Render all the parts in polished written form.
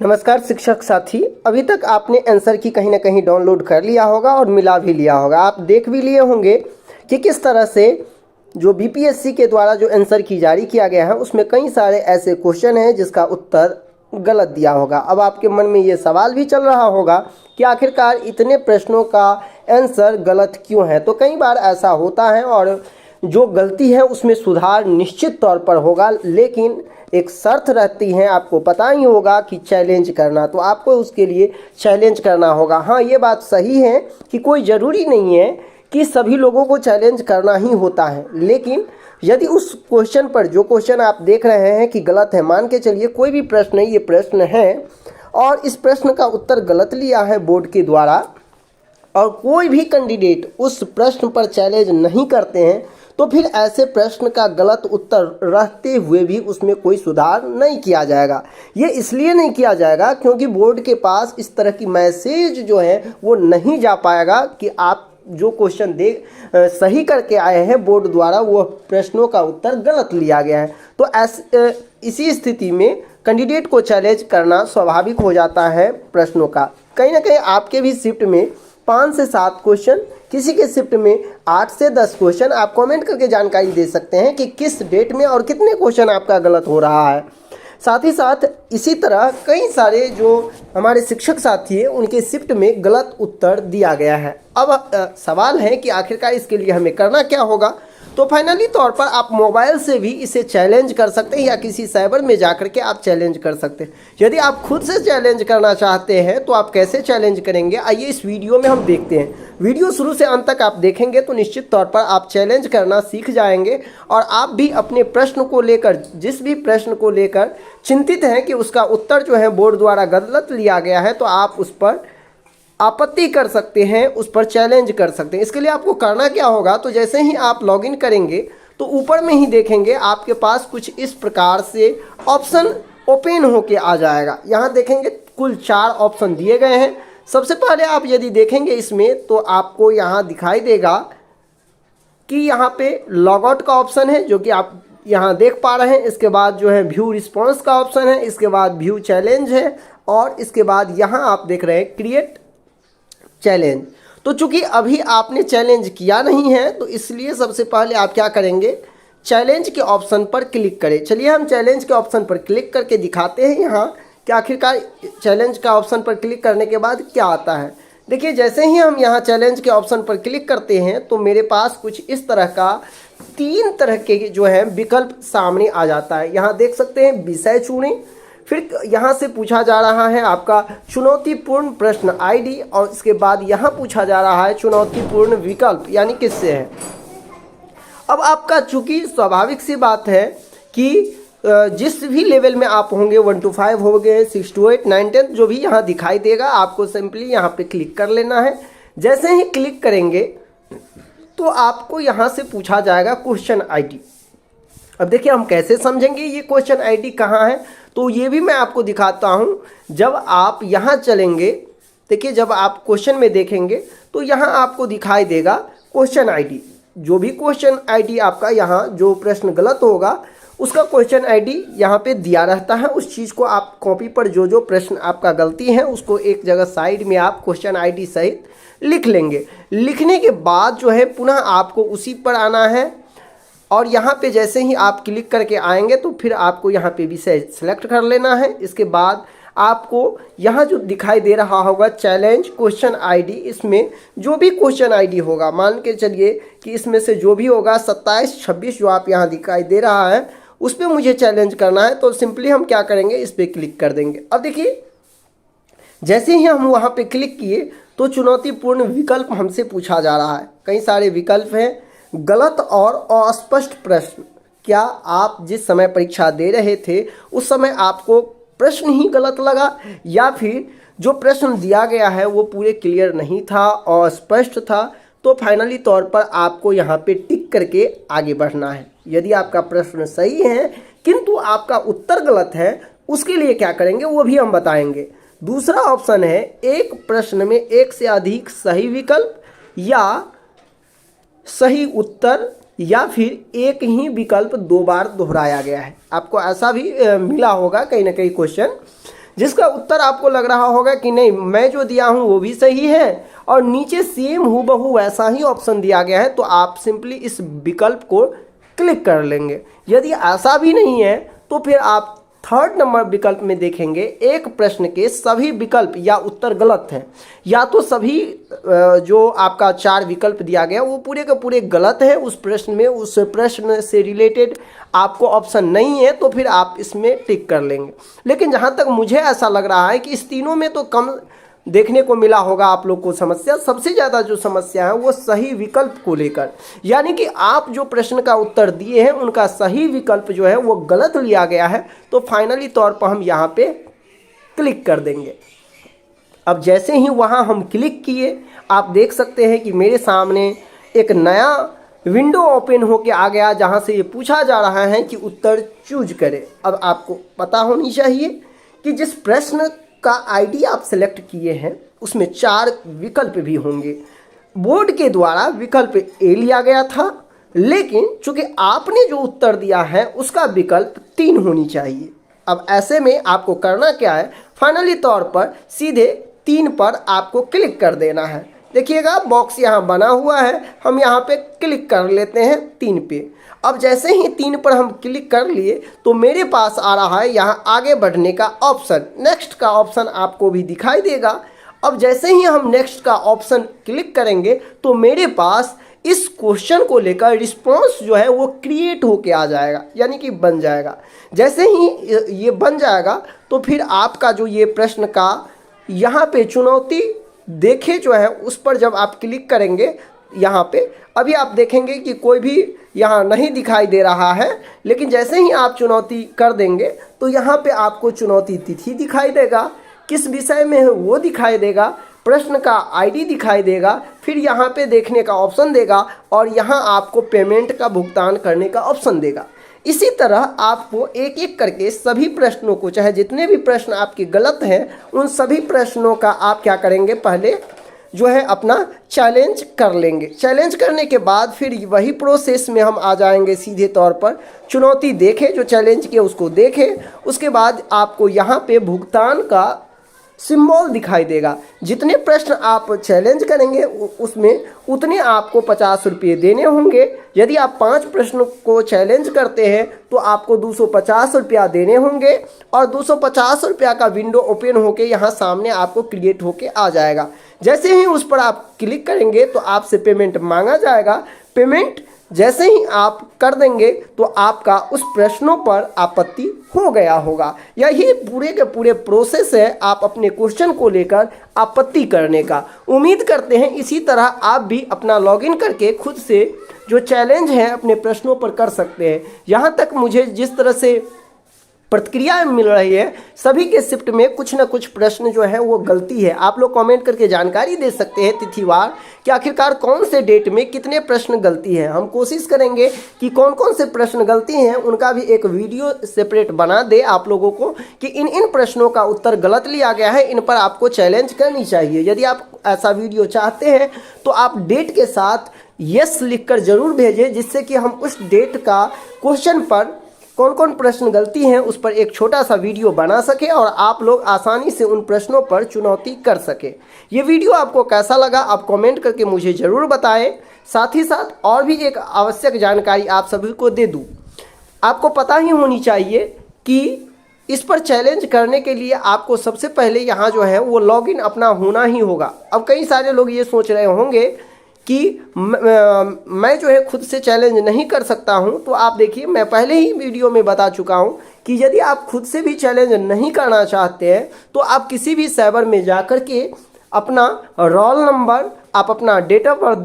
नमस्कार शिक्षक साथी। अभी तक आपने आंसर की कहीं ना कहीं डाउनलोड कर लिया होगा और मिला भी लिया होगा। आप देख भी लिए होंगे कि किस तरह से जो बीपीएससी के द्वारा जो आंसर की जारी किया गया है उसमें कई सारे ऐसे क्वेश्चन हैं जिसका उत्तर गलत दिया होगा। अब आपके मन में ये सवाल भी चल रहा होगा कि आखिरकार इतने प्रश्नों का आंसर गलत क्यों है। तो कई बार ऐसा होता है और जो गलती है उसमें सुधार निश्चित तौर पर होगा, लेकिन एक शर्त रहती है। आपको पता ही होगा कि चैलेंज करना, तो आपको उसके लिए चैलेंज करना होगा। हाँ, ये बात सही है कि कोई ज़रूरी नहीं है कि सभी लोगों को चैलेंज करना ही होता है, लेकिन यदि उस क्वेश्चन पर जो क्वेश्चन आप देख रहे हैं कि गलत है, मान के चलिए कोई भी प्रश्न ये प्रश्न है और इस प्रश्न का उत्तर गलत लिया है बोर्ड के द्वारा और कोई भी कैंडिडेट उस प्रश्न पर चैलेंज नहीं करते हैं, तो फिर ऐसे प्रश्न का गलत उत्तर रहते हुए भी उसमें कोई सुधार नहीं किया जाएगा। ये इसलिए नहीं किया जाएगा क्योंकि बोर्ड के पास इस तरह की मैसेज जो है वो नहीं जा पाएगा कि आप जो क्वेश्चन सही करके आए हैं बोर्ड द्वारा वो प्रश्नों का उत्तर गलत लिया गया है। तो इसी स्थिति में कैंडिडेट को चैलेंज करना स्वाभाविक हो जाता है प्रश्नों का। कहीं ना कहीं आपके भी शिफ्ट में 5 से 7 क्वेश्चन, किसी के शिफ्ट में 8 से 10 क्वेश्चन, आप कमेंट करके जानकारी दे सकते हैं कि किस डेट में और कितने क्वेश्चन आपका गलत हो रहा है। साथ ही साथ इसी तरह कई सारे जो हमारे शिक्षक साथी हैं उनके शिफ्ट में गलत उत्तर दिया गया है। अब सवाल है कि आखिरकार इसके लिए हमें करना क्या होगा। तो फाइनली तौर पर आप मोबाइल से भी इसे चैलेंज कर सकते हैं या किसी साइबर में जाकर के आप चैलेंज कर सकते हैं। यदि आप खुद से चैलेंज करना चाहते हैं तो आप कैसे चैलेंज करेंगे, आइए इस वीडियो में हम देखते हैं। वीडियो शुरू से अंत तक आप देखेंगे तो निश्चित तौर पर आप चैलेंज करना सीख जाएंगे और आप भी अपने प्रश्न को लेकर, जिस भी प्रश्न को लेकर चिंतित हैं कि उसका उत्तर जो है बोर्ड द्वारा गलत लिया गया है, तो आप उस पर आपत्ति कर सकते हैं, उस पर चैलेंज कर सकते हैं। इसके लिए आपको करना क्या होगा, तो जैसे ही आप लॉगिन करेंगे तो ऊपर में ही देखेंगे आपके पास कुछ इस प्रकार से ऑप्शन ओपन होके आ जाएगा। यहाँ देखेंगे कुल 4 ऑप्शन दिए गए हैं। सबसे पहले आप यदि देखेंगे इसमें तो आपको यहाँ दिखाई देगा कि यहाँ पे लॉग आउट का ऑप्शन है जो कि आप यहाँ देख पा रहे हैं। इसके बाद जो है व्यू रिस्पॉन्स का ऑप्शन है, इसके बाद व्यू चैलेंज है और इसके बाद यहाँ आप देख रहे हैं क्रिएट चैलेंज। तो चूंकि अभी आपने चैलेंज किया नहीं है तो इसलिए सबसे पहले आप क्या करेंगे, चैलेंज के ऑप्शन पर क्लिक करें। चलिए हम चैलेंज के ऑप्शन पर क्लिक करके दिखाते हैं यहाँ कि आखिरकार चैलेंज का ऑप्शन पर क्लिक करने के बाद क्या आता है। देखिए, जैसे ही हम यहाँ चैलेंज के ऑप्शन पर क्लिक करते हैं तो मेरे पास कुछ इस तरह का 3 तरह के जो है विकल्प सामने आ जाता है। यहाँ देख सकते हैं विषय चुनें, फिर यहाँ से पूछा जा रहा है आपका चुनौतीपूर्ण प्रश्न आईडी और इसके बाद यहाँ पूछा जा रहा है चुनौतीपूर्ण विकल्प यानी किससे है। अब आपका चूंकि स्वाभाविक सी बात है कि जिस भी लेवल में आप होंगे 1 to 5 हो गए, 6 to 8, 9, 10 जो भी यहाँ दिखाई देगा आपको सिंपली यहाँ पे क्लिक कर लेना है। जैसे ही क्लिक करेंगे तो आपको यहाँ से पूछा जाएगा क्वेश्चन आईडी। अब देखिए हम कैसे समझेंगे ये क्वेश्चन आईडी कहाँ है, तो ये भी मैं आपको दिखाता हूँ। जब आप यहाँ चलेंगे, देखिए जब आप क्वेश्चन में देखेंगे तो यहाँ आपको दिखाई देगा क्वेश्चन आईडी। जो भी क्वेश्चन आईडी आपका यहाँ जो प्रश्न गलत होगा उसका क्वेश्चन आईडी यहाँ पे दिया रहता है। उस चीज़ को आप कॉपी पर जो जो प्रश्न आपका गलती है उसको एक जगह साइड में आप क्वेश्चन आईडी सहित लिख लेंगे। लिखने के बाद जो है पुनः आपको उसी पर आना है और यहाँ पे जैसे ही आप क्लिक करके आएंगे तो फिर आपको यहाँ पे विषय सेलेक्ट कर लेना है। इसके बाद आपको यहाँ जो दिखाई दे रहा होगा चैलेंज क्वेश्चन आईडी, इसमें जो भी क्वेश्चन आईडी होगा, मान के चलिए कि इसमें से जो भी होगा 27, 26 जो आप यहाँ दिखाई दे रहा है उस पर मुझे चैलेंज करना है, तो सिंपली हम क्या करेंगे, इस पर क्लिक कर देंगे। अब देखिए जैसे ही हम वहाँ पे क्लिक किए तो चुनौतीपूर्ण विकल्प हमसे पूछा जा रहा है। कई सारे विकल्प हैं। गलत और अस्पष्ट प्रश्न, क्या आप जिस समय परीक्षा दे रहे थे उस समय आपको प्रश्न ही गलत लगा या फिर जो प्रश्न दिया गया है वो पूरे क्लियर नहीं था और स्पष्ट था, तो फाइनली तौर पर आपको यहाँ पे टिक करके आगे बढ़ना है। यदि आपका प्रश्न सही है किंतु आपका उत्तर गलत है, उसके लिए क्या करेंगे वो भी हम बताएंगे। दूसरा ऑप्शन है एक प्रश्न में एक से अधिक सही विकल्प या सही उत्तर या फिर एक ही विकल्प 2 बार दोहराया गया है। आपको ऐसा भी मिला होगा कहीं ना कहीं क्वेश्चन। जिसका उत्तर आपको लग रहा होगा कि नहीं मैं जो दिया हूँ वो भी सही है और नीचे सेम हूबहू वैसा ही ऑप्शन दिया गया है, तो आप सिंपली इस विकल्प को क्लिक कर लेंगे। यदि ऐसा भी नहीं है तो फिर आप थर्ड नंबर विकल्प में देखेंगे एक प्रश्न के सभी विकल्प या उत्तर गलत हैं, या तो सभी जो आपका 4 विकल्प दिया गया वो पूरे के पूरे गलत है, उस प्रश्न में उस प्रश्न से रिलेटेड आपको ऑप्शन नहीं है, तो फिर आप इसमें टिक कर लेंगे। लेकिन जहाँ तक मुझे ऐसा लग रहा है कि इस तीनों में तो कम देखने को मिला होगा आप लोग को समस्या। सबसे ज़्यादा जो समस्या है वो सही विकल्प को लेकर, यानी कि आप जो प्रश्न का उत्तर दिए हैं उनका सही विकल्प जो है वो गलत लिया गया है। तो फाइनली तौर पर हम यहाँ पे क्लिक कर देंगे। अब जैसे ही वहाँ हम क्लिक किए आप देख सकते हैं कि मेरे सामने एक नया विंडो ओपन होके आ गया, जहाँ से ये पूछा जा रहा है कि उत्तर चूज करें। अब आपको पता होनी चाहिए कि जिस प्रश्न का आईडी आप सेलेक्ट किए हैं उसमें 4 विकल्प भी होंगे। बोर्ड के द्वारा विकल्प ए लिया गया था, लेकिन चूंकि आपने जो उत्तर दिया है उसका विकल्प 3 होनी चाहिए। अब ऐसे में आपको करना क्या है, फाइनली तौर पर सीधे 3 पर आपको क्लिक कर देना है। देखिएगा बॉक्स यहाँ बना हुआ है, हम यहाँ पे क्लिक कर लेते हैं 3 पे। अब जैसे ही 3 पर हम क्लिक कर लिए तो मेरे पास आ रहा है यहाँ आगे बढ़ने का ऑप्शन, नेक्स्ट का ऑप्शन आपको भी दिखाई देगा। अब जैसे ही हम नेक्स्ट का ऑप्शन क्लिक करेंगे तो मेरे पास इस क्वेश्चन को लेकर रिस्पॉन्स जो है वो क्रिएट होके आ जाएगा, यानी कि बन जाएगा। जैसे ही ये बन जाएगा तो फिर आपका जो ये प्रश्न का यहाँ पे चुनौती देखे जो है उस पर जब आप क्लिक करेंगे, यहाँ पे अभी आप देखेंगे कि कोई भी यहाँ नहीं दिखाई दे रहा है, लेकिन जैसे ही आप चुनौती कर देंगे तो यहाँ पे आपको चुनौती तिथि दिखाई देगा, किस विषय में है वो दिखाई देगा, प्रश्न का आईडी दिखाई देगा, फिर यहाँ पे देखने का ऑप्शन देगा और यहाँ आपको पेमेंट का भुगतान करने का ऑप्शन देगा। इसी तरह आपको एक एक करके सभी प्रश्नों को, चाहे जितने भी प्रश्न आपके गलत हैं, उन सभी प्रश्नों का आप क्या करेंगे, पहले जो है अपना चैलेंज कर लेंगे। चैलेंज करने के बाद फिर वही प्रोसेस में हम आ जाएंगे सीधे तौर पर। चुनौती देखें, जो चैलेंज किया उसको देखें, उसके बाद आपको यहाँ पे भुगतान का सिंबल दिखाई देगा। जितने प्रश्न आप चैलेंज करेंगे उसमें उतने आपको 50 रुपये देने होंगे। यदि आप 5 प्रश्नों को चैलेंज करते हैं तो आपको 250 रुपया देने होंगे और 250 रुपया का विंडो ओपन होके यहाँ सामने आपको क्रिएट होके आ जाएगा। जैसे ही उस पर आप क्लिक करेंगे तो आपसे पेमेंट मांगा जाएगा। पेमेंट जैसे ही आप कर देंगे तो आपका उस प्रश्नों पर आपत्ति हो गया होगा। यही पूरे के पूरे प्रोसेस है आप अपने क्वेश्चन को लेकर आपत्ति करने का। उम्मीद करते हैं इसी तरह आप भी अपना लॉगिन करके खुद से जो चैलेंज है अपने प्रश्नों पर कर सकते हैं। यहाँ तक मुझे जिस तरह से प्रतिक्रिया मिल रही है, सभी के शिफ्ट में कुछ ना कुछ प्रश्न जो है वो गलती है। आप लोग कमेंट करके जानकारी दे सकते हैं तिथिवार कि आखिरकार कौन से डेट में कितने प्रश्न गलती है। हम कोशिश करेंगे कि कौन कौन से प्रश्न गलती हैं उनका भी एक वीडियो सेपरेट बना दे आप लोगों को कि इन प्रश्नों का उत्तर गलत लिया गया है, इन पर आपको चैलेंज करनी चाहिए। यदि आप ऐसा वीडियो चाहते हैं तो आप डेट के साथ यस लिखकर जरूर भेजें, जिससे कि हम उस डेट का क्वेश्चन पर कौन कौन प्रश्न गलती हैं उस पर एक छोटा सा वीडियो बना सके और आप लोग आसानी से उन प्रश्नों पर चुनौती कर सके। ये वीडियो आपको कैसा लगा आप कमेंट करके मुझे ज़रूर बताएं। साथ ही साथ और भी एक आवश्यक जानकारी आप सभी को दे दूं। आपको पता ही होनी चाहिए कि इस पर चैलेंज करने के लिए आपको सबसे पहले यहाँ जो है वो लॉगिन अपना होना ही होगा। अब कई सारे लोग ये सोच रहे होंगे कि मैं जो है खुद से चैलेंज नहीं कर सकता हूं, तो आप देखिए मैं पहले ही वीडियो में बता चुका हूं कि यदि आप खुद से भी चैलेंज नहीं करना चाहते हैं तो आप किसी भी साइबर में जाकर के अपना रोल नंबर, आप अपना डेट ऑफ बर्थ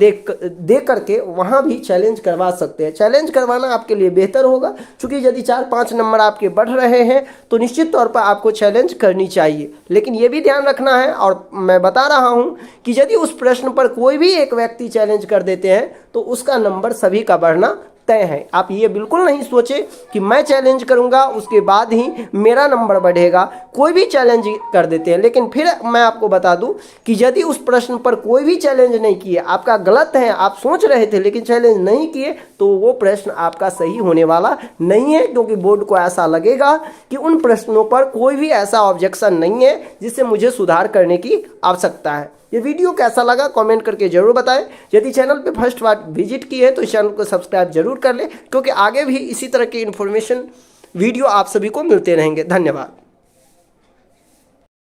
दे करके वहाँ भी चैलेंज करवा सकते हैं। चैलेंज करवाना आपके लिए बेहतर होगा, क्योंकि यदि 4-5 नंबर आपके बढ़ रहे हैं तो निश्चित तौर पर आपको चैलेंज करनी चाहिए। लेकिन ये भी ध्यान रखना है, और मैं बता रहा हूँ कि यदि उस प्रश्न पर कोई भी एक व्यक्ति चैलेंज कर देते हैं तो उसका नंबर सभी का बढ़ना तय है। आप ये बिल्कुल नहीं सोचे कि मैं चैलेंज करूंगा उसके बाद ही मेरा नंबर बढ़ेगा। कोई भी चैलेंज कर देते हैं, लेकिन फिर मैं आपको बता दूं कि यदि उस प्रश्न पर कोई भी चैलेंज नहीं किए, आपका गलत है, आप सोच रहे थे लेकिन चैलेंज नहीं किए, तो वो प्रश्न आपका सही होने वाला नहीं है, क्योंकि बोर्ड को ऐसा लगेगा कि उन प्रश्नों पर कोई भी ऐसा ऑब्जेक्शन नहीं है जिससे मुझे सुधार करने की आवश्यकता है। ये वीडियो कैसा लगा कमेंट करके जरूर बताएं। यदि चैनल पे फर्स्ट बार विजिट किए हैं तो इस चैनल को सब्सक्राइब जरूर कर लें, क्योंकि आगे भी इसी तरह की इन्फॉर्मेशन वीडियो आप सभी को मिलते रहेंगे। धन्यवाद।